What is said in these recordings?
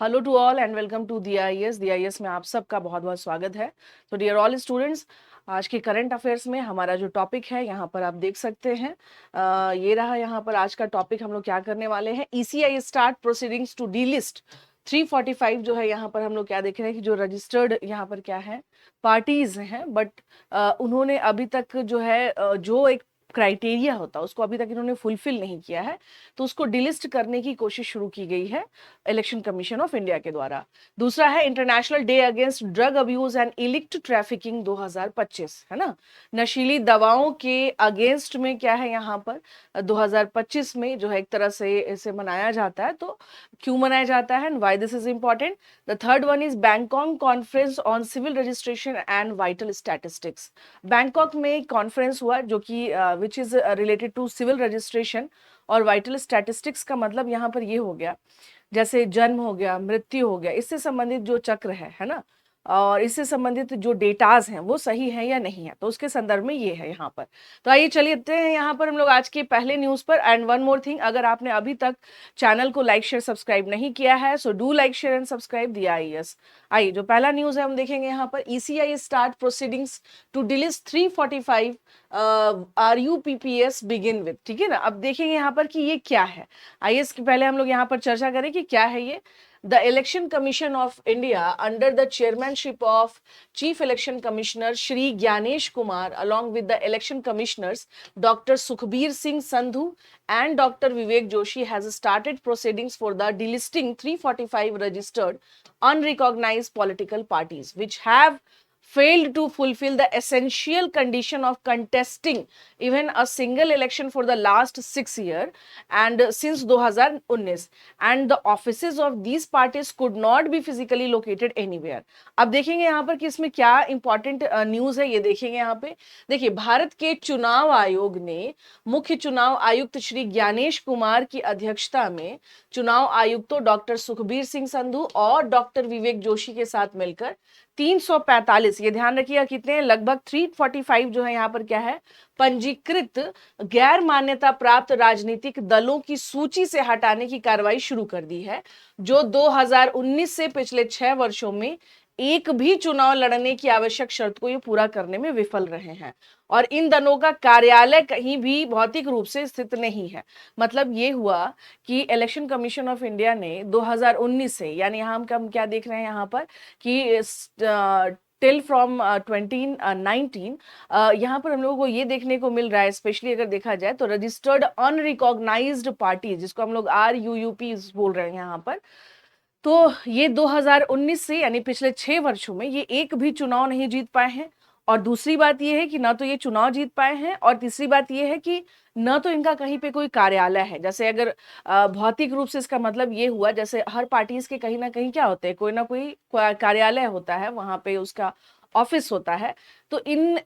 Hello to all and welcome to DIS में आप सबका बहुत बहुत स्वागत है। तो डियर ऑल स्टूडेंट्स, आज के करंट अफेयर्स में हमारा जो टॉपिक है यहाँ पर आप देख सकते हैं। ये रहा यहाँ पर आज का टॉपिक। हम लोग क्या करने वाले हैं, ECI start proceedings to delist 345 जो है यहाँ पर हम लोग क्या देख रहे हैं कि जो रजिस्टर्ड यहाँ पर क्या है पार्टीज हैं, बट उन्होंने अभी तक जो है जो एक क्राइटेरिया होता है उसको अभी तक इन्होंने फुलफिल नहीं किया है, तो उसको डिलिस्ट करने की कोशिश शुरू की गई है इलेक्शन कमीशन ऑफ इंडिया के द्वारा। दूसरा है international day against drug abuse and illicit trafficking 2025, है ना। नशीली दवाओं के अगेंस्ट में क्या है यहाँ पर 2025 में जो है एक तरह से इसे मनाया जाता है। तो क्यों मनाया जाता है and why this is important. The third one is Bangkok conference on civil registration and vital statistics. Bangkok में कॉन्फ्रेंस हुआ जो कि which is related to civil registration और वाइटल स्टैटिस्टिक्स का मतलब यहाँ पर ये हो गया जैसे जन्म हो गया, मृत्यु हो गया, इससे संबंधित जो चक्र है ना, और इससे संबंधित जो डेटाज हैं वो सही है या नहीं है, तो उसके संदर्भ में ये है यहाँ पर। तो आइए चलिए हैं यहाँ पर हम लोग आज के पहले न्यूज पर। एंड वन मोर थिंग, अगर आपने अभी तक चैनल को लाइक शेयर सब्सक्राइब नहीं किया है so do like share and subscribe DIS। आइए जो पहला न्यूज है हम देखेंगे यहाँ पर, ECI start proceedings to delist 345 RUPPS begin with. ठीक है ना। अब देखेंगे यहाँ पर कि ये क्या है। आइए इसके पहले हम लोग यहाँ पर चर्चा करें कि क्या है ये। The Election Commission of India under the chairmanship of Chief Election Commissioner Shri Gyanesh Kumar along with the election commissioners Dr. Sukhbir Singh Sandhu and Dr. Vivek Joshi has started proceedings for the delisting 345 registered unrecognized political parties which have failed to fulfill the essential condition of contesting even a single election for the last 6 years and since 2019 and the offices of these parties could not be physically located anywhere। अब देखेंगे यहाँ पर कि इसमें क्या important news है, ये देखेंगे यहाँ पे। देखिए, भारत के चुनाव आयोग ने मुख्य चुनाव आयुक्त श्री ज्ञानेश कुमार की अध्यक्षता में चुनाव आयुक्तों डॉक्टर सुखबीर सिंह संधू और डॉक्टर विवेक जोशी के साथ मिलकर 345, ये ध्यान रखिएगा कितने हैं, लगभग 345 जो है यहाँ पर क्या है, पंजीकृत गैर मान्यता प्राप्त राजनीतिक दलों की सूची से हटाने की कार्रवाई शुरू कर दी है, जो 2019 से पिछले 6 वर्षों में एक भी चुनाव लड़ने की आवश्यक शर्त को ये पूरा करने में विफल रहे हैं। और इन दलों का कार्यालय कहीं भी भौतिक रूप से स्थित नहीं है। मतलब ये हुआ कि इलेक्शन कमीशन ऑफ इंडिया ने 2019 से, यानी हम क्या देख रहे हैं यहाँ पर कि टिल फ्रॉम 2019 यहाँ पर हम लोगों को ये देखने को मिल रहा है, स्पेशली अगर देखा जाए तो रजिस्टर्ड अनरिकॉग्नाइज्ड पार्टी जिसको हम लोग RUUP बोल रहे हैं यहाँ पर, तो ये 2019 से यानी पिछले 6 वर्षों में ये एक भी चुनाव नहीं जीत पाए हैं। और दूसरी बात ये है कि ना तो ये चुनाव जीत पाए हैं, और तीसरी बात ये है कि न तो इनका कहीं पे कोई कार्यालय है। जैसे अगर भौतिक रूप से, इसका मतलब ये हुआ जैसे हर पार्टीज के कहीं ना कहीं क्या होते हैं, कोई ना कोई कार्यालय होता है, वहां पे उसका ऑफिस होता है। तो इन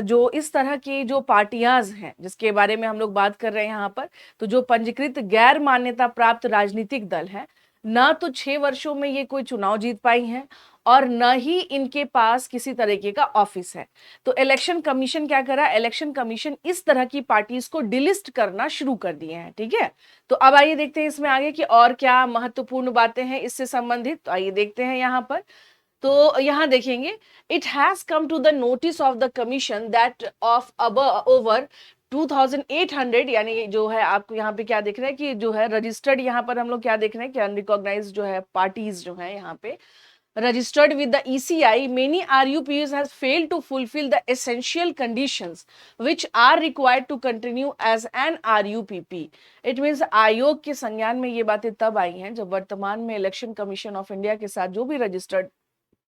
जो इस तरह की जो पार्टियां हैं जिसके बारे में हम लोग बात कर रहे हैं यहाँ पर, तो जो पंजीकृत गैर मान्यता प्राप्त राजनीतिक दल है, ना तो 6 वर्षों में ये कोई चुनाव जीत पाई हैं और न ही इनके पास किसी तरीके का ऑफिस है। तो इलेक्शन कमीशन क्या करा, इलेक्शन कमीशन इस तरह की पार्टीज को डिलिस्ट करना शुरू कर दिए हैं। ठीक है। तो अब आइए देखते हैं इसमें आगे कि और क्या महत्वपूर्ण बातें हैं इससे संबंधित। तो आइए देखते हैं यहाँ पर। तो यहाँ देखेंगे, it has come to the notice of the commission that of over 2800, यानी जो है आपको यहाँ पे क्या देख रहे हैं कि जो है रजिस्टर्ड, यहाँ पर हम लोग क्या देख रहे हैं कि अनरिकॉग्नाइज जो है पार्टीज जो है यहाँ पे registered with the ECI, many RUPs has failed to fulfill the essential conditions which are required to continue as an RUPP। It means आयोग के संज्ञान में ये बातें तब आई हैं जब वर्तमान में इलेक्शन कमीशन ऑफ इंडिया के साथ जो भी रजिस्टर्ड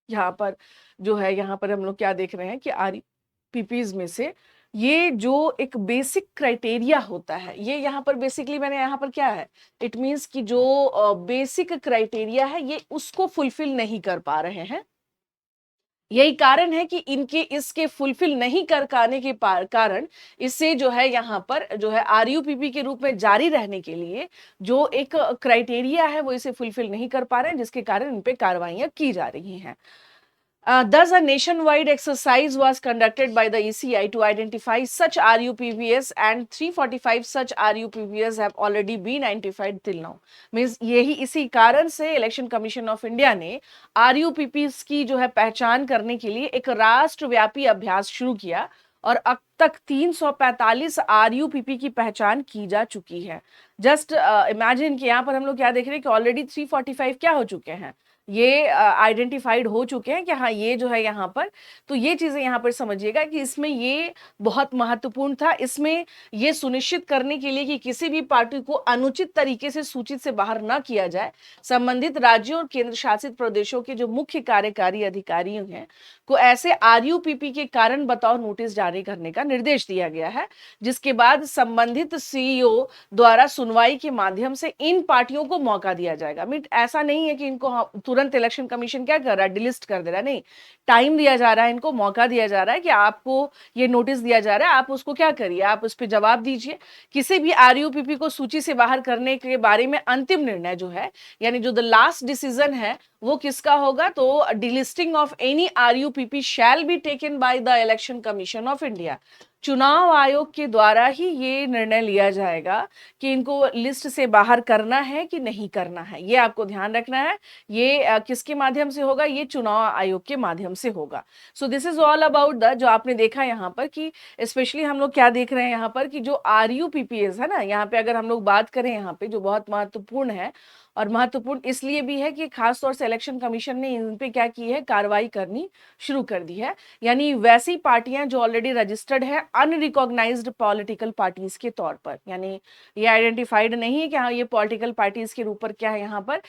यहाँ पर जो है, यहाँ पर हम लोग क्या देख रहे हैं कि RUPPs में से ये जो एक बेसिक क्राइटेरिया होता है, ये यहाँ पर बेसिकली मैंने यहाँ पर क्या है, इट मींस कि जो बेसिक क्राइटेरिया है ये उसको फुलफिल नहीं कर पा रहे हैं। यही कारण है कि इनके इसके फुलफिल नहीं कर पाने के कारण इससे जो है यहाँ पर जो है RUPP के रूप में जारी रहने के लिए जो एक क्राइटेरिया है वो इसे फुलफिल नहीं कर पा रहे हैं, जिसके कारण इन पे कार्रवाइयां की जा रही हैं। Thus, a nationwide exercise was conducted by the ECI to identify such RUPPS, and 345 such RUPPS have already been identified till now. Means यही इसी कारण से इलेक्शन कमीशन ऑफ इंडिया ने RUPPs की जो है पहचान करने के लिए एक राष्ट्रव्यापी अभ्यास शुरू किया और अब तक 345 RUPP की पहचान की जा चुकी है। जस्ट इमेजिन कि यहाँ पर हम लोग क्या देख रहे हैं कि ऑलरेडी 345 क्या हो चुके हैं, ये आइडेंटिफाइड हो चुके हैं कि हाँ ये जो है यहाँ पर। तो ये चीजें यहाँ पर समझिएगा कि इसमें ये बहुत महत्वपूर्ण था। इसमें ये सुनिश्चित करने के लिए कि किसी भी पार्टी को अनुचित तरीके से सूचित से बाहर न किया जाए, संबंधित राज्यों और केंद्र शासित प्रदेशों के जो मुख्य कार्यकारी अधिकारी हैं को ऐसे RUPP के कारण बताओ नोटिस जारी करने का निर्देश दिया गया है, जिसके बाद संबंधित CEO द्वारा सुनवाई के माध्यम से इन पार्टियों को मौका दिया जाएगा। मीन ऐसा नहीं है कि इनको तुरंत इलेक्शन कमीशन क्या कर रहा है, डिलिस्ट कर दे रहा है, नहीं, टाइम दिया जा रहा है, इनको मौका दिया जा रहा है कि आपको ये नोटिस दिया जा रहा है, आप उसको क्या करिए, आप उस पर जवाब दीजिए। किसी भी RUPP को सूची से बाहर करने के बारे में अंतिम निर्णय जो है, यानी जो द लास्ट डिसीजन है, वो किसका होगा, तो delisting of any RUPP shall be taken by the election commission of India. चुनाव आयोग के द्वारा ही ये निर्णय लिया जाएगा कि इनको लिस्ट से बाहर करना है कि नहीं करना है, ये आपको ध्यान रखना है। ये किसके माध्यम से होगा, ये चुनाव आयोग के माध्यम से होगा। So this is all about the, जो आपने देखा यहाँ पर कि स्पेशली हम लोग क्या देख रहे हैं यहाँ पर कि जो RUPPs है ना, यहाँ पे अगर हम लोग बात करें यहाँ पे जो बहुत महत्वपूर्ण है, और महत्वपूर्ण इसलिए भी है कि खास तौर से इलेक्शन कमीशन ने इन पे क्या की है, कार्रवाई करनी शुरू कर दी है। यानी वैसी पार्टियां जो ऑलरेडी रजिस्टर्ड है अनरिकॉग्नाइज्ड पॉलिटिकल पार्टीज के तौर पर, यानी ये आइडेंटिफाइड नहीं है कि हाँ ये पॉलिटिकल पार्टीज के ऊपर क्या है यहाँ पर,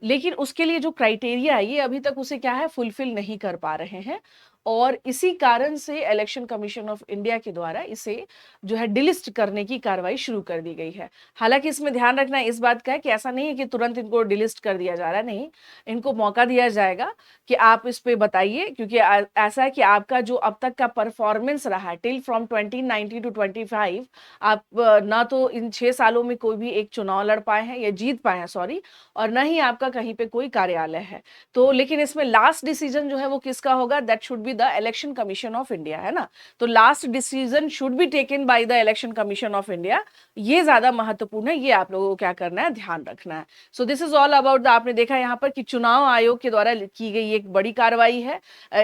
लेकिन उसके लिए जो क्राइटेरिया है ये अभी तक उसे क्या है, फुलफिल नहीं कर पा रहे हैं, और इसी कारण से इलेक्शन कमीशन ऑफ इंडिया के द्वारा इसे जो है डिलिस्ट करने की कार्रवाई शुरू कर दी गई है। हालांकि इसमें ध्यान रखना इस बात का है कि ऐसा नहीं है कि तुरंत इनको डिलिस्ट कर दिया जा रहा है, नहीं, इनको मौका दिया जाएगा कि आप इस पे बताइए, क्योंकि ऐसा है कि आपका जो अब तक का परफॉर्मेंस रहा है टिल फ्रॉम 2019 टू 25, आप ना तो इन 6 सालों में कोई भी एक चुनाव लड़ पाए हैं या जीत पाए हैं, सॉरी, और ना ही आपका कहीं पे कोई कार्यालय है। तो लेकिन इसमें लास्ट डिसीजन जो है वो किसका होगा, that should be the election commission of India, है ना। तो last decision should be taken by the election commission of India, ये ज्यादा महत्वपूर्ण है, ये आप लोगों को क्या करना है, ध्यान रखना है। So this is all about the, आपने देखा यहाँ पर कि चुनाव आयोग के द्वारा की गई एक बड़ी कार्रवाई है।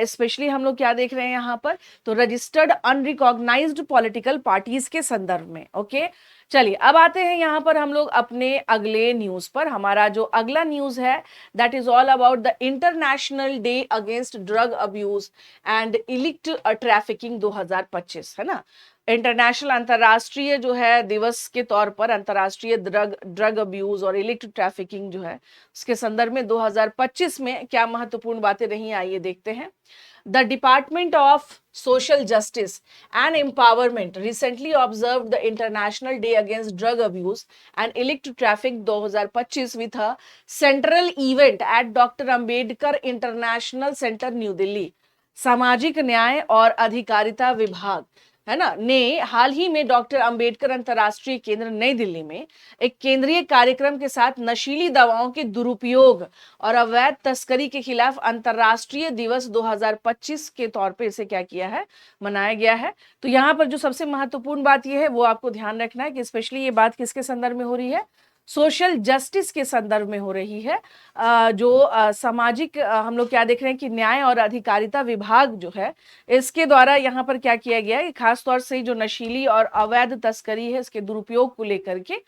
स्पेशली हम लोग क्या देख रहे हैं यहाँ पर, तो रजिस्टर्ड अनरिकॉग्नाइज्ड पॉलिटिकल पार्टीज के संदर्भ में। ओके, चलिए अब आते हैं यहाँ पर हम लोग अपने अगले न्यूज पर। हमारा जो अगला न्यूज है that is all about the international day against drug abuse and illicit trafficking 2025, है ना। इंटरनेशनल, अंतरराष्ट्रीय जो है दिवस के तौर पर अंतरराष्ट्रीय ड्रग अब्यूज और इलिक्ट ट्रैफिकिंग जो है उसके संदर्भ में 2025 में क्या महत्वपूर्ण बातें रही, आइए देखते हैं। The Department of Social Justice and Empowerment recently observed the International Day Against Drug Abuse and Illicit Traffic 2025 with a central event at Dr. Ambedkar International Center, New Delhi. सामाजिक न्याय और अधिकारिता विभाग, है ना, ने हाल ही में डॉक्टर अंबेडकर अंतर्राष्ट्रीय केंद्र नई दिल्ली में एक केंद्रीय कार्यक्रम के साथ नशीली दवाओं के दुरुपयोग और अवैध तस्करी के खिलाफ अंतर्राष्ट्रीय दिवस 2025 के तौर पे इसे क्या किया है, मनाया गया है। तो यहाँ पर जो सबसे महत्वपूर्ण बात यह है वो आपको ध्यान रखना है कि स्पेशली ये बात किसके संदर्भ में हो रही है, सोशल जस्टिस के संदर्भ में हो रही है। जो सामाजिक हम लोग क्या देख रहे हैं कि न्याय और अधिकारिता विभाग जो है इसके द्वारा यहाँ पर क्या किया गया है, खास तौर से जो नशीली और अवैध तस्करी है इसके दुरुपयोग को लेकर के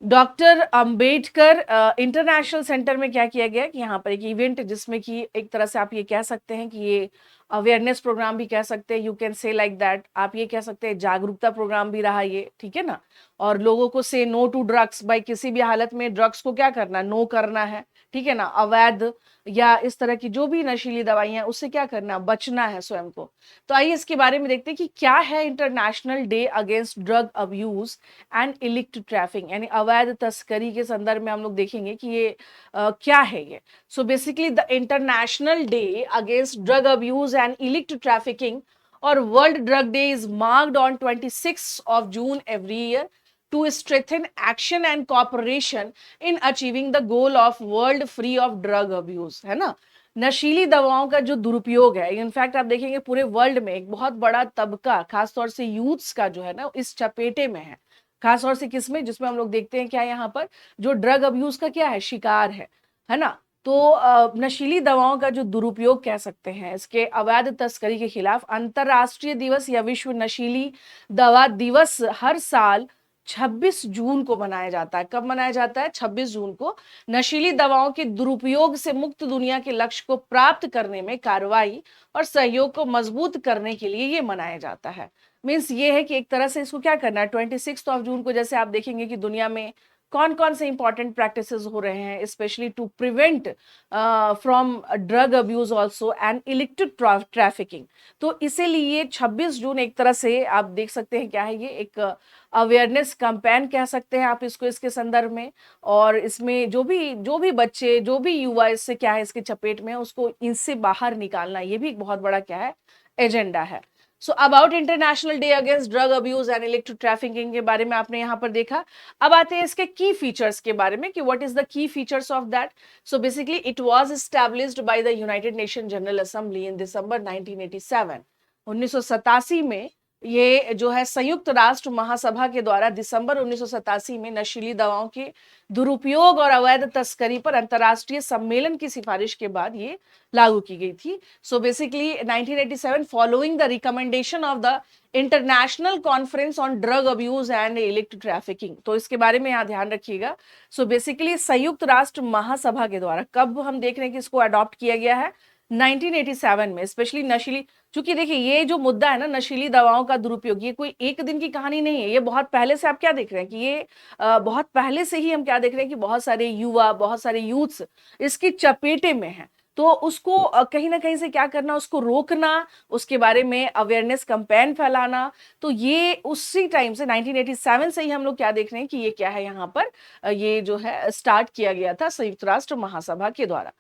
डॉक्टर अंबेडकर इंटरनेशनल सेंटर में क्या किया गया कि यहाँ पर एक इवेंट, जिसमें कि एक तरह से आप ये कह सकते हैं कि ये अवेयरनेस प्रोग्राम भी कह सकते हैं, you can say like that, आप ये कह सकते हैं जागरूकता प्रोग्राम भी रहा ये, ठीक है ना। और लोगों को से नो टू ड्रग्स, भाई किसी भी हालत में ड्रग्स को क्या करना, नो करना है, ठीक है ना। अवैध या इस तरह की जो भी नशीली दवाइयां उससे क्या करना, बचना है स्वयं को। तो आइए इसके बारे में देखते हैं कि क्या है international day against drug abuse and illicit trafficking, यानी अवैध तस्करी के संदर्भ में हम लोग देखेंगे कि ये क्या है ये। So basically the international day against drug abuse and illicit trafficking और world drug day is marked on 26 of June every year to strengthen action and cooperation in achieving the goal of world free of drug abuse, है ना। नशीली दवाओं का जो दुरुपयोग है, in fact आप देखेंगे पूरे वर्ल्ड में एक बहुत बड़ा तबका खासतौर से यूथ्स का जो है ना इस चपेटे में है। खासतौर से किसमें, जिसमें हम लोग देखते हैं क्या यहाँ पर जो ड्रग अब्यूज का क्या है, शिकार है ना। तो नशीली दवाओं का जो दुरुपयोग कह सकते हैं, इसके अवैध तस्करी के खिलाफ अंतर्राष्ट्रीय दिवस या विश्व नशीली दवा दिवस हर साल 26 जून को मनाया जाता है। कब मनाया जाता है? 26 जून को। नशीली दवाओं के दुरुपयोग से मुक्त दुनिया के लक्ष्य को प्राप्त करने में कार्रवाई और सहयोग को मजबूत करने के लिए ये मनाया जाता है। मीन्स ये है कि एक तरह से इसको क्या करना है, 26 जून को जैसे आप देखेंगे कि दुनिया में कौन कौन से इंपॉर्टेंट प्रैक्टिसेस हो रहे हैं, specially to prevent from drug abuse also and illicit trafficking. तो इसीलिए 26 जून एक तरह से आप देख सकते हैं क्या है, ये एक अवेयरनेस कैंपेन कह सकते हैं आप इसको, इसके संदर्भ में। और इसमें जो भी बच्चे, जो भी युवा इससे क्या है, इसके चपेट में है, उसको इनसे बाहर निकालना, ये भी एक बहुत बड़ा क्या है, एजेंडा है। So about international day against drug abuse and electric trafficking के बारे में आपने यहाँ पर देखा। अब आते हैं इसके की फीचर्स के बारे में कि what is the key features of that. So basically it was established by the United Nation General Assembly in December 1987। 1987 में ये जो है संयुक्त राष्ट्र महासभा के द्वारा दिसंबर 1987 में नशीली दवाओं के दुरुपयोग और अवैध तस्करी पर अंतर्राष्ट्रीय सम्मेलन की सिफारिश के बाद ये लागू की गई थी। So basically 1987 following the recommendation of the international conference on drug abuse and electric trafficking. तो इसके बारे में यहाँ ध्यान रखिएगा। सो बेसिकली संयुक्त राष्ट्र महासभा के द्वारा कब हम देख रहे हैं कि इसको अडॉप्ट किया गया है, 1987 में। स्पेशली नशीली, क्योंकि देखिए ये जो मुद्दा है ना नशीली दवाओं का दुरुपयोग, ये कोई एक दिन की कहानी नहीं है, ये बहुत पहले से आप क्या देख रहे हैं कि ये बहुत पहले से ही हम क्या देख रहे हैं कि बहुत सारे युवा, बहुत सारे यूथ्स इसकी चपेटे में हैं। तो उसको कहीं ना कहीं से क्या करना, उसको रोकना, उसके बारे में अवेयरनेस कैंपेन फैलाना। तो ये उसी टाइम से 1987 से ही हम लोग क्या देख रहे हैं कि ये क्या है यहाँ पर ये जो है स्टार्ट किया गया था संयुक्त राष्ट्र महासभा के द्वारा।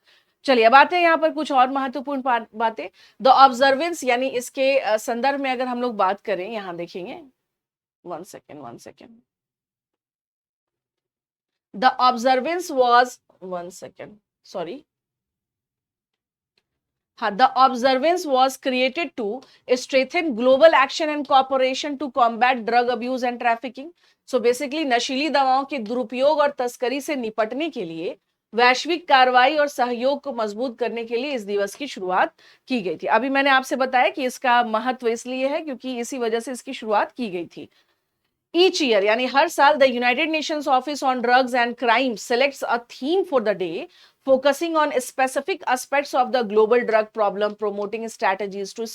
चलिए अब आते हैं यहाँ पर कुछ और महत्वपूर्ण बातें। द ऑब्जर्वेंस, यानी इसके संदर्भ में अगर हम लोग बात करें, यहाँ देखेंगे, one second, the observance was, one second, sorry, हाँ, the observance was created to strengthen global action and cooperation to combat drug abuse and trafficking. So basically नशीली दवाओं के दुरुपयोग और तस्करी से निपटने के लिए वैश्विक कार्रवाई और सहयोग को मजबूत करने के लिए इस दिवस की शुरुआत की गई थी। अभी मैंने आपसे बताया कि इसका महत्व इसलिए है क्योंकि इसी वजह से इसकी शुरुआत की गई थी। ईच ईयर, यानी हर साल, the United Nations office on drugs and crime selects a theme for the day focusing on specific aspects of the global drug problem, promoting strategies to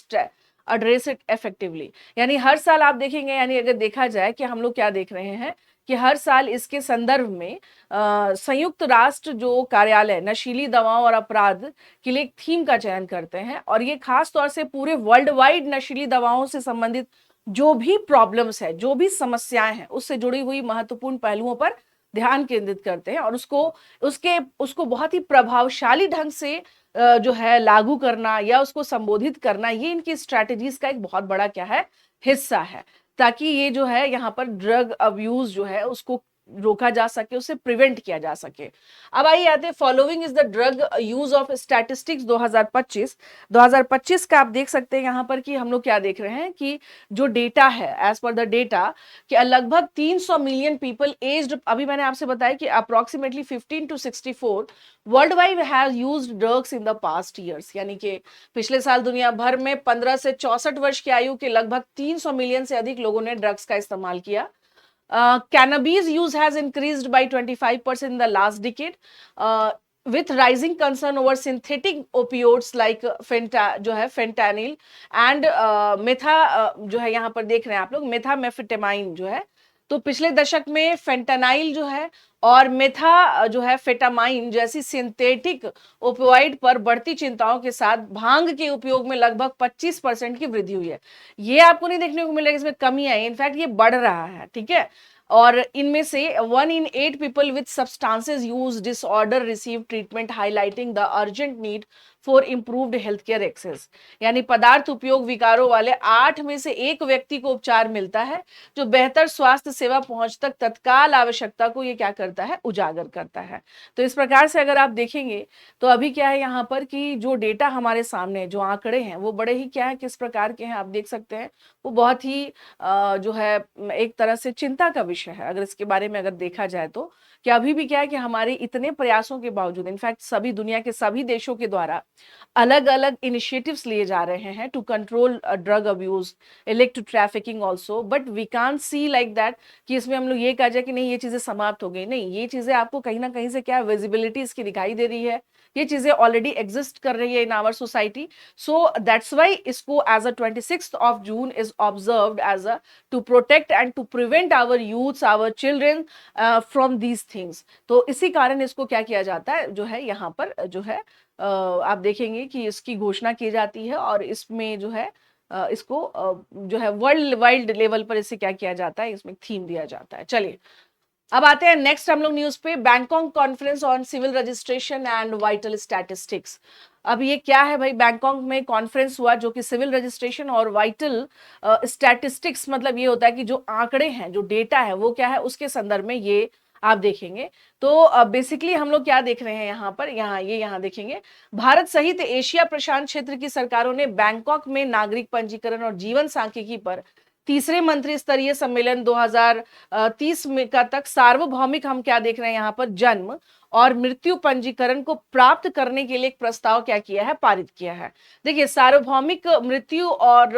address it effectively. यानी हर साल आप देखेंगे, यानी अगर देखा जाए कि हम लोग क्या देख रहे हैं कि हर साल इसके संदर्भ में संयुक्त राष्ट्र जो कार्यालय नशीली दवाओं और अपराध के लिए एक थीम का चयन करते हैं, और ये खास तौर से पूरे वर्ल्ड वाइड नशीली दवाओं से संबंधित जो भी प्रॉब्लम्स है, जो भी समस्याएं हैं, उससे जुड़ी हुई महत्वपूर्ण पहलुओं पर ध्यान केंद्रित करते हैं और उसको बहुत ही प्रभावशाली ढंग से जो है लागू करना या उसको संबोधित करना, ये इनकी स्ट्रैटेजीज का एक बहुत बड़ा क्या है, हिस्सा है, ताकि ये जो है यहाँ पर ड्रग अब्यूज जो है उसको रोका जा सके, उसे प्रिवेंट किया जा सके। अब आइए आते हैं, following is the drug use of statistics 2025 का आप देख सकते हैं यहाँ पर कि हम लोग क्या देख रहे हैं कि जो डेटा है, एज पर द डेटा कि लगभग 300 मिलियन पीपल एज्ड, अभी मैंने आपसे बताया कि approximately 15 to 64 world wide has used drugs in the past years. यानी कि पिछले साल दुनिया भर में 15 से 64 वर्ष की आयु के लगभग 300 मिलियन से अधिक लोगों ने ड्रग्स का इस्तेमाल किया। Cannabis use has increased by 25% in the last decade, with rising concern over synthetic opioids like जो है fentanyl and जो है यहाँ पर देख रहे हैं आप लोग methamphetamine जो है। तो पिछले दशक में फेंटानाइल जो है और मेथा जो है फेटामाइन जैसी सिंथेटिक ओपियोइड पर बढ़ती चिंताओं के साथ भांग के उपयोग में लगभग 25% की वृद्धि हुई है। ये आपको नहीं देखने को मिलेगा इसमें कमी आई, इनफैक्ट ये बढ़ रहा है, ठीक है। और इनमें से 1 in 8 people with substances use disorder receive treatment, highlighting the urgent need for improved health care access. यानी पदार्थ उपयोग विकारों वाले 8 में से 1 व्यक्ति को उपचार मिलता है, जो बेहतर स्वास्थ्य सेवा पहुंच तक तत्काल आवश्यकता को ये क्या करता है, उजागर करता है। तो इस प्रकार से अगर आप देखेंगे तो अभी क्या है यहाँ पर कि जो डेटा हमारे सामने, जो आंकड़े हैं वो बड़े ही क्या है, किस प्रकार के हैं आप देख सकते हैं। वो बहुत ही जो है एक तरह से चिंता का विषय है अगर इसके बारे में अगर देखा जाए तो, कि अभी भी क्या है कि हमारे इतने प्रयासों के बावजूद, इनफैक्ट सभी दुनिया के सभी देशों के द्वारा अलग अलग इनिशिएटिव्स लिए जा रहे हैं to control drug abuse, electro trafficking also, but we can't see like that कि इसमें हम लोग ये कहा जाए कि नहीं ये चीजें समाप्त हो गई। नहीं, ये चीजें आपको कहीं ना कहीं से क्या विजिबिलिटी इसकी दिखाई दे रही है, ये चीजें ऑलरेडी एग्जिस्ट कर रही है in our society. So that's why इसको as a 26th of June is observed as a to protect and to prevent our youths, our children from these things. तो इसी कारण इसको क्या किया जाता है, जो है यहाँ पर जो है आप देखेंगे कि इसकी घोषणा की जाती है और इसमें जो है इसको जो है वर्ल्ड वाइड लेवल पर इसे क्या किया जाता है, इसमें थीम दिया जाता है। चलिए अब आते हैं नेक्स्ट हम लोग न्यूज पे, Bangkok conference on civil registration and vital statistics. अब ये क्या है भाई, बैंकॉक में कॉन्फ्रेंस हुआ जो कि सिविल रजिस्ट्रेशन और वाइटल स्टैटिस्टिक्स, मतलब ये होता है कि जो आंकड़े हैं, जो डेटा है वो क्या है, उसके संदर्भ में ये आप देखेंगे। तो बेसिकली हम लोग क्या देख रहे हैं यहाँ पर, यहाँ देखेंगे, भारत सहित एशिया प्रशांत क्षेत्र की सरकारों ने बैंकॉक में नागरिक पंजीकरण और जीवन सांख्यिकी पर तीसरे मंत्री स्तरीय सम्मेलन 2030 में का तक सार्वभौमिक, हम क्या देख रहे हैं यहाँ पर, जन्म और मृत्यु पंजीकरण को प्राप्त करने के लिए एक प्रस्ताव क्या किया है, पारित किया है। देखिए सार्वभौमिक मृत्यु, और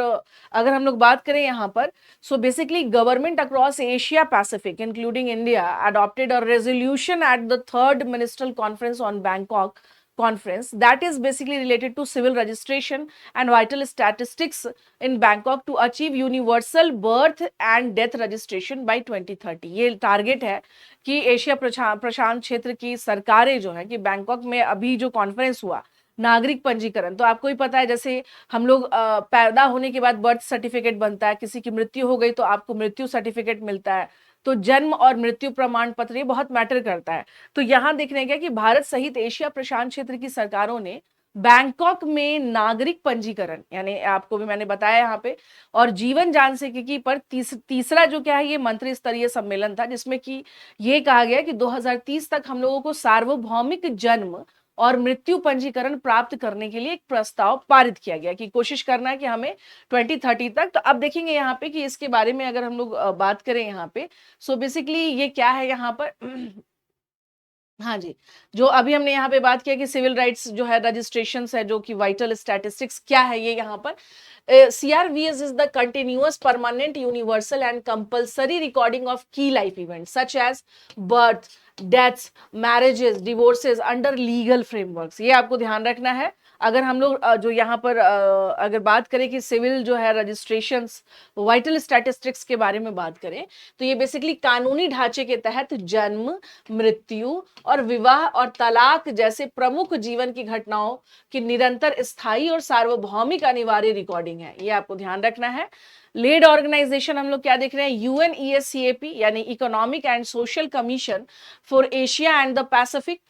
अगर हम लोग बात करें यहाँ पर, so basically government across Asia Pacific including India adopted a resolution at the third ministerial conference on Bangkok conference that is basically related to civil registration and vital statistics in Bangkok to achieve universal birth and death registration by 2030। ये target है कि Asia प्रशांत क्षेत्र की सरकारें जो है कि Bangkok में अभी जो कॉन्फ्रेंस हुआ नागरिक पंजीकरण, तो आपको ही पता है जैसे हम लोग पैदा होने के बाद बर्थ सर्टिफिकेट बनता है, किसी की मृत्यु हो गई तो आपको मृत्यु सर्टिफिकेट मिलता है, तो जन्म और मृत्यु प्रमाण पत्र ये बहुत मैटर करता है। तो यहां देखने गया कि भारत सहित एशिया प्रशांत क्षेत्र की सरकारों ने बैंकॉक में नागरिक पंजीकरण, यानी आपको भी मैंने बताया यहाँ पे, और जीवन सांख्यिकी पर तीसरा जो क्या है, ये मंत्री स्तरीय सम्मेलन था जिसमें कि ये कहा गया कि 2030 तक हम लोगों को सार्वभौमिक जन्म और मृत्यु पंजीकरण प्राप्त करने के लिए एक प्रस्ताव पारित किया गया कि कोशिश करना है कि हमें 2030 तक। तो अब देखेंगे यहाँ पे कि इसके बारे में अगर हम लोग बात करें यहाँ पे, सो बेसिकली ये क्या है यहाँ पर हाँ जी, जो अभी हमने यहाँ पे बात किया कि सिविल राइट्स जो है, रजिस्ट्रेशन है, जो कि वाइटल स्टैटिस्टिक्स क्या है ये यहाँ पर, CRVS is the continuous, permanent, universal and compulsory recording of key life events such as birth, deaths, marriages, divorces under legal frameworks। ये आपको ध्यान रखना है। अगर हम लोग जो यहाँ पर अगर बात करें कि सिविल जो है रजिस्ट्रेशंस, वाइटल स्टैटिस्टिक्स के बारे में बात करें, तो ये बेसिकली कानूनी ढांचे के तहत जन्म, मृत्यु और विवाह और तलाक जैसे प्रमुख जीवन की घटनाओं की निरंतर, स्थायी और सार्वभौमिक अनिवार्य रिकॉर्डिंग है। ये आपको ध्यान रखना है। लीड ऑर्गेनाइजेशन हम लोग क्या देख रहे हैं, UNESCAP यानी economic and social commission for Asia and the Pacific.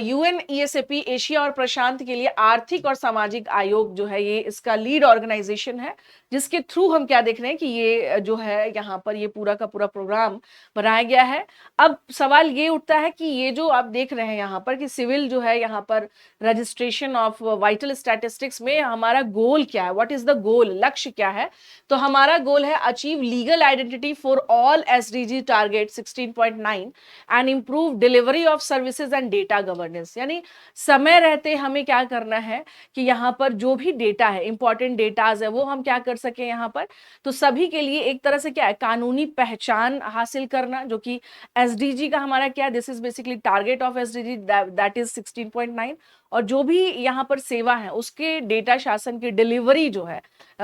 UNESCAP Asia और प्रशांत के लिए आर्थिक और सामाजिक आयोग जो है, ये इसका लीड ऑर्गेनाइजेशन है, जिसके थ्रू हम क्या देख रहे हैं कि ये जो है यहाँ पर ये पूरा का पूरा प्रोग्राम बनाया गया है। अब सवाल ये उठता है कि ये जो आप देख रहे हैं यहाँ पर कि सिविल जो है यहाँ पर रजिस्ट्रेशन ऑफ वाइटल स्टैटिस्टिक्स में हमारा गोल क्या है, व्हाट इज द गोल, लक्ष्य क्या है। तो हमारा गोल है achieve legal identity for all SDG target 16.9 and improve delivery of services and data governance. यानी समय रहते हमें क्या करना है कि यहाँ पर जो भी डेटा है, इंपॉर्टेंट डेटाज है, वो हम क्या कर सके यहाँ पर, तो सभी के लिए एक तरह से क्या है, कानूनी पहचान हासिल करना, जो कि SDG का हमारा क्या, this is basically target of SDG that is 16.9, और जो भी यहाँ पर सेवा है उसके डेटा शासन की डिलीवरी जो है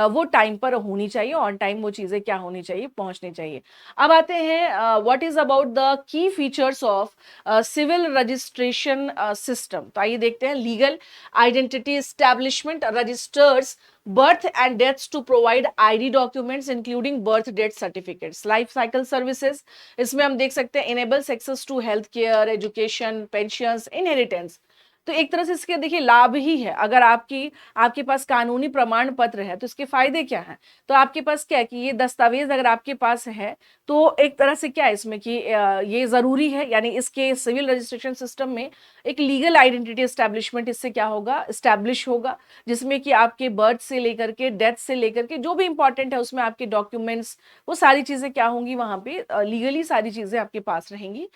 वो टाइम पर होनी चाहिए, ऑन टाइम वो चीजें क्या होनी चाहिए, पहुंचनी चाहिए। अब आते हैं what is about the key features of civil registration system. तो आइए देखते हैं। Legal identity establishment registers birth and deaths to provide ID documents including birth death certificates, life cycle services। इसमें हम देख सकते हैं enables access to health care, education, pensions, inheritance। तो एक तरह से इसके देखिए लाभ ही है। अगर आपके पास कानूनी प्रमाण पत्र है तो इसके फायदे क्या हैं? तो आपके पास क्या है कि ये दस्तावेज अगर आपके पास है तो एक तरह से क्या है इसमें कि ये जरूरी है, यानी इसके सिविल रजिस्ट्रेशन सिस्टम में एक लीगल आइडेंटिटी एस्टैब्लिशमेंट इससे क्या होगा, एस्टैब्लिश होगा, जिसमें कि आपके बर्थ से लेकर के डेथ से लेकर के जो भी इंपॉर्टेंट है उसमें आपके डॉक्यूमेंट्स वो सारी चीजें क्या होंगी, वहां पे लीगली सारी चीजें आपके पास रहेंगी।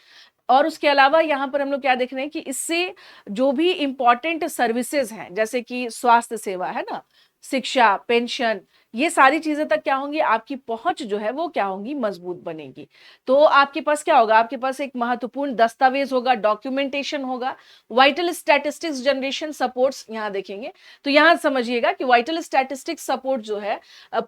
और उसके अलावा यहाँ पर हम लोग क्या देख रहे हैं कि इससे जो भी इंपॉर्टेंट सर्विसेज हैं जैसे कि स्वास्थ्य सेवा है ना, शिक्षा, पेंशन, ये सारी चीजें तक क्या होंगी, आपकी पहुंच जो है वो क्या होंगी, मजबूत बनेगी। तो आपके पास क्या होगा, आपके पास एक महत्वपूर्ण दस्तावेज होगा, डॉक्यूमेंटेशन होगा। वाइटल स्टैटिस्टिक्स जनरेशन सपोर्ट्स यहाँ देखेंगे तो यहाँ समझिएगा कि वाइटल स्टैटिस्टिक्स सपोर्ट जो है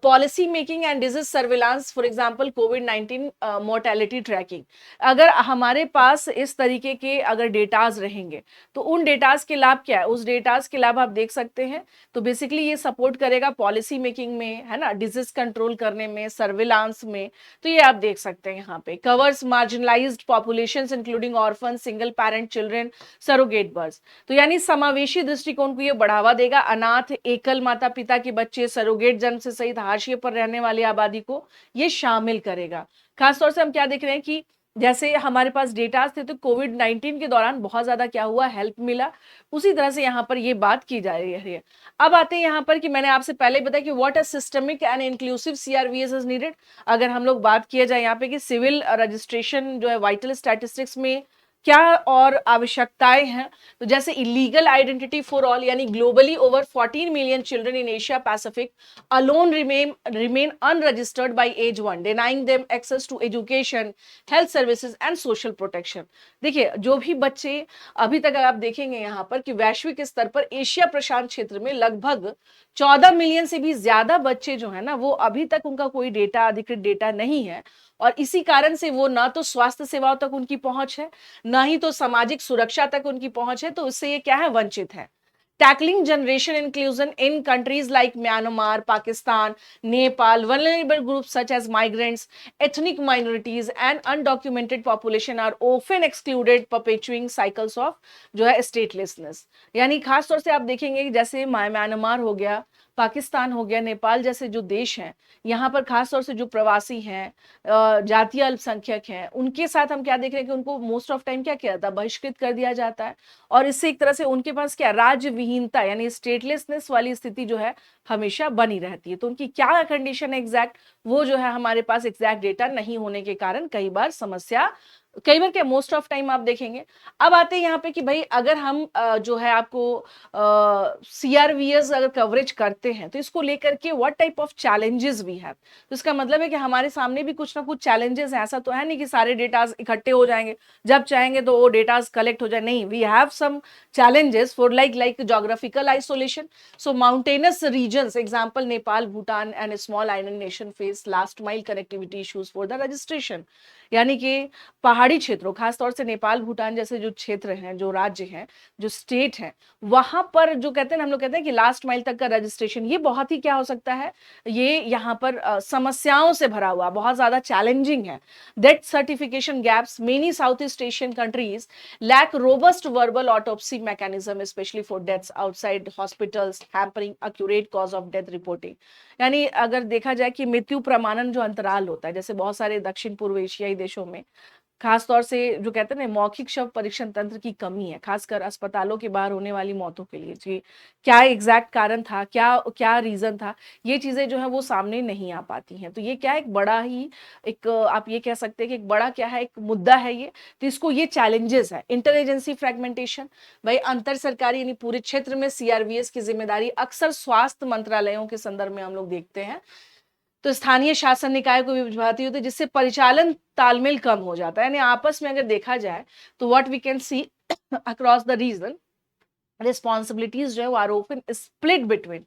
policy making and disease surveillance, for example कोविड-19 मोर्टेलिटी ट्रैकिंग। अगर हमारे पास इस तरीके के अगर डेटाज रहेंगे तो उन डेटाज के लाभ क्या है, उस डेटाज के लाभ आप देख सकते हैं। तो बेसिकली ये सपोर्ट करेगा पॉलिसी मेकिंग में, है ना, डिजीज कंट्रोल करने में, सर्विलांस में। तो ये आप देख सकते हैं यहाँ पे। Covers marginalised populations including orphan, single parent children, surrogate birth. तो यानी समावेशी दृष्टिकोण को ये बढ़ावा देगा। अनाथ, एकल माता पिता के बच्चे, सरोगेट जन्म से सहित हाशिए पर रहने वाली आबादी को ये शामिल करेगा। खासतौर से हम क्या देख रहे हैं कि जैसे हमारे पास डेटास थे तो कोविड-19 के दौरान बहुत ज्यादा क्या हुआ, हेल्प मिला। उसी तरह से यहाँ पर ये बात की जा रही है। अब आते हैं यहाँ पर कि मैंने आपसे पहले बताया कि what a systemic and inclusive CRVS is needed. अगर हम लोग बात किया जाए यहाँ पे कि सिविल रजिस्ट्रेशन जो है वाइटल स्टैटिस्टिक्स में क्या और आवश्यकताएं हैं, तो जैसे इलीगल आइडेंटिटी फॉर ऑल, यानी globally over 14 million children in Asia Pacific alone remain unregistered by age 1, denying them access to education, health services and social protection। देखिए जो भी बच्चे अभी तक आप देखेंगे यहाँ पर कि वैश्विक स्तर पर एशिया प्रशांत क्षेत्र में लगभग 14 मिलियन से भी ज्यादा बच्चे जो है ना वो अभी तक उनका कोई डेटा, अधिकृत डेटा नहीं है। और इसी कारण से वो ना तो स्वास्थ्य सेवाओं तक उनकी पहुंच है, ना ही तो सामाजिक सुरक्षा तक उनकी पहुंच है। तो इससे ये क्या है, वंचित है। Tackling generation inclusion in countries like Myanmar, Pakistan, Nepal, vulnerable groups such as migrants, ethnic minorities and undocumented population are often excluded, perpetuating cycles of जो है statelessness। यानी खास तौर से आप देखेंगे कि जैसे म्यांमार हो गया, पाकिस्तान हो गया, नेपाल जैसे जो देश हैं, यहाँ पर खास तौर से जो प्रवासी हैं, जातीय अल्पसंख्यक हैं, उनके साथ हम क्या देख रहे हैं कि उनको मोस्ट ऑफ टाइम क्या किया जाता है, बहिष्कृत कर दिया जाता है। और इससे एक तरह से उनके पास क्या, राज्य विहीनता यानी स्टेटलेसनेस वाली स्थिति जो है हमेशा बनी रहती है। तो उनकी क्या कंडीशन है एग्जैक्ट, वो जो है हमारे पास एग्जैक्ट डेटा नहीं होने के कारण कई बार समस्या, कई बार क्या, मोस्ट ऑफ टाइम आप देखेंगे। अब आते हैं यहाँ पे कि भाई अगर हम जो है आपको सीआरवीएस अगर कवरेज करते हैं तो इसको लेकर के what type of challenges we have. तो इसका मतलब है कि हमारे सामने भी कुछ ना कुछ चैलेंजेस हैं। ऐसा तो है नहीं कि सारे डेटाज इकट्ठे हो जाएंगे, जब चाहेंगे तो वो डेटाज कलेक्ट हो जाए, नहीं। We have some challenges for like geographical isolation, so mountainous regions example Nepal, Bhutan and small island nation face last mile connectivity issues for the registration। यानी कि पहाड़ी क्षेत्रों, खासतौर से नेपाल, भूटान जैसे जो क्षेत्र हैं, जो राज्य हैं, जो स्टेट हैं, वहां पर जो कहते हैं, हम लोग कहते हैं कि लास्ट माइल तक का रजिस्ट्रेशन ये बहुत ही क्या हो सकता है, ये यहाँ पर समस्याओं से भरा हुआ, बहुत ज्यादा चैलेंजिंग है। Death certification gaps, many south east Asian countries lack robust verbal autopsy mechanism especially for deaths outside hospitals, hampering accurate cause of death reporting। यानी अगर देखा जाए कि मृत्यु प्रमाणन जो अंतराल होता है, जैसे बहुत सारे दक्षिण पूर्व एशियाई देशों में खासतौर से जो कहते हैं ना मौखिक शव परीक्षण तंत्र की कमी है, खासकर अस्पतालों के बाहर होने वाली मौतों के लिए जी, क्या एग्जैक्ट कारण था, क्या क्या रीजन था, ये चीजें जो है वो सामने नहीं आ पाती हैं। तो ये क्या है, एक बड़ा ही एक आप ये कह सकते हैं कि एक बड़ा क्या है, एक मुद्दा है ये। तो इसको ये चैलेंजेस है। इंटर एजेंसी फ्रेगमेंटेशन, भाई अंतर सरकारी यानी पूरे क्षेत्र में सीआरवीएस की जिम्मेदारी अक्सर स्वास्थ्य मंत्रालयों के संदर्भ में हम लोग देखते हैं। तो स्थानीय शासन निकाय को भी विभाती होती है, जिससे परिचालन तालमेल कम हो जाता है। यानी आपस में अगर देखा जाए तो what we can see across the region responsibilities जो है वो are often split between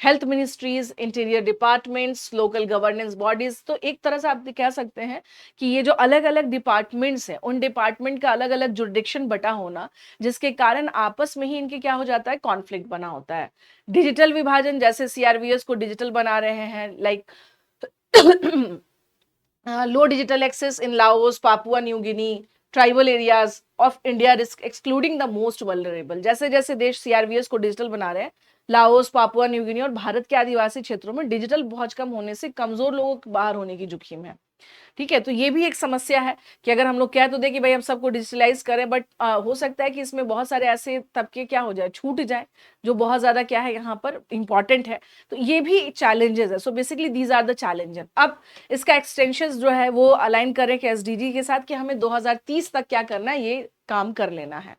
health ministries, interior departments, local governance bodies. तो एक तरह से आप कह सकते हैं कि ये जो अलग अलग डिपार्टमेंट्स हैं, उन डिपार्टमेंट का अलग अलग जुरिडिक्शन बटा होना, जिसके कारण आपस में ही इनके क्या हो जाता है, कॉन्फ्लिक्ट बना होता है। डिजिटल विभाजन, जैसे सीआरवीएस को डिजिटल बना रहे हैं, like low digital access in Laos, Papua New Guinea, tribal areas of India risk excluding the most vulnerable. जैसे जैसे देश सीआरवीएस को डिजिटल बना रहे हैं, लाओस, पापुआ न्यू गिनी और भारत के आदिवासी क्षेत्रों में डिजिटल पहुंच कम होने से कमजोर लोगों के बाहर होने की जोखिम है। ठीक है, तो ये भी एक समस्या है कि अगर हम लोग कह तो दे कि भाई हम सबको डिजिटलाइज करें, बट हो सकता है कि इसमें बहुत सारे ऐसे तबके क्या हो जाए, छूट जाए, जो बहुत ज्यादा क्या है यहाँ पर इंपॉर्टेंट है। तो ये भी चैलेंजेस है। So basically these are the challenges. अब इसका एक्सटेंशन जो है वो अलाइन करें कि एसडीजी के साथ कि हमें 2030 तक क्या करना है, ये काम कर लेना है।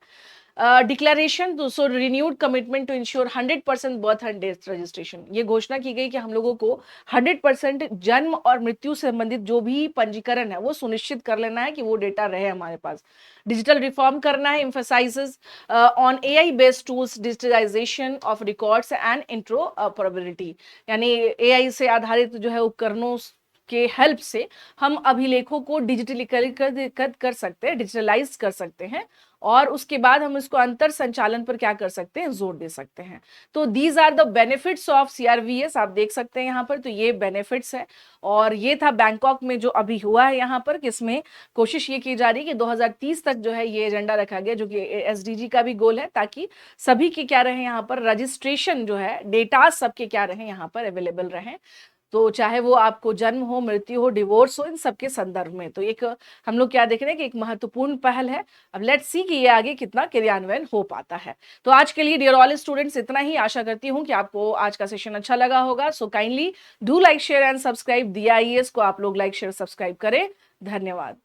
Declaration, so renewed commitment to ensure 100% birth and death registration. ये घोषणा की गई कि हम लोगों को 100% जन्म और मृत्यु से संबंधित जो भी पंजीकरण है वो सुनिश्चित कर लेना है कि वो डेटा रहे हमारे पास। डिजिटल रिफॉर्म करना है, emphasises on AI based tools, digitalisation of records and interoperability, यानी एआई से आधारित जो है उपकरणों के हेल्प से हम अभिलेखों को डिजिटलीकरण कर सकते हैं, डिजिटलाइज कर सकते हैं, और उसके बाद हम इसको अंतर संचालन पर क्या कर सकते हैं, जोर दे सकते हैं। तो these are the benefits of CRVS, आप देख सकते हैं यहाँ पर। तो ये बेनिफिट्स है, और ये था बैंकॉक में जो अभी हुआ है यहाँ पर, किसमें कोशिश ये की जा रही है कि 2030 तक जो है ये एजेंडा रखा गया, जो कि एसडीजी का भी गोल है, ताकि सभी के क्या रहे यहाँ पर रजिस्ट्रेशन जो है, डेटा सबके क्या रहे यहाँ पर अवेलेबल रहे। तो चाहे वो आपको जन्म हो, मृत्यु हो, डिवोर्स हो, इन सबके संदर्भ में। तो एक हम लोग क्या देख रहे हैं कि एक महत्वपूर्ण पहल है। अब लेट्स सी कि ये आगे कितना क्रियान्वयन हो पाता है। तो आज के लिए डियर ऑल स्टूडेंट्स इतना ही। आशा करती हूँ कि आपको आज का सेशन अच्छा लगा होगा। So kindly do like, share and subscribe. दिया आईएएस को आप लोग लाइक, शेयर, सब्सक्राइब करें। धन्यवाद।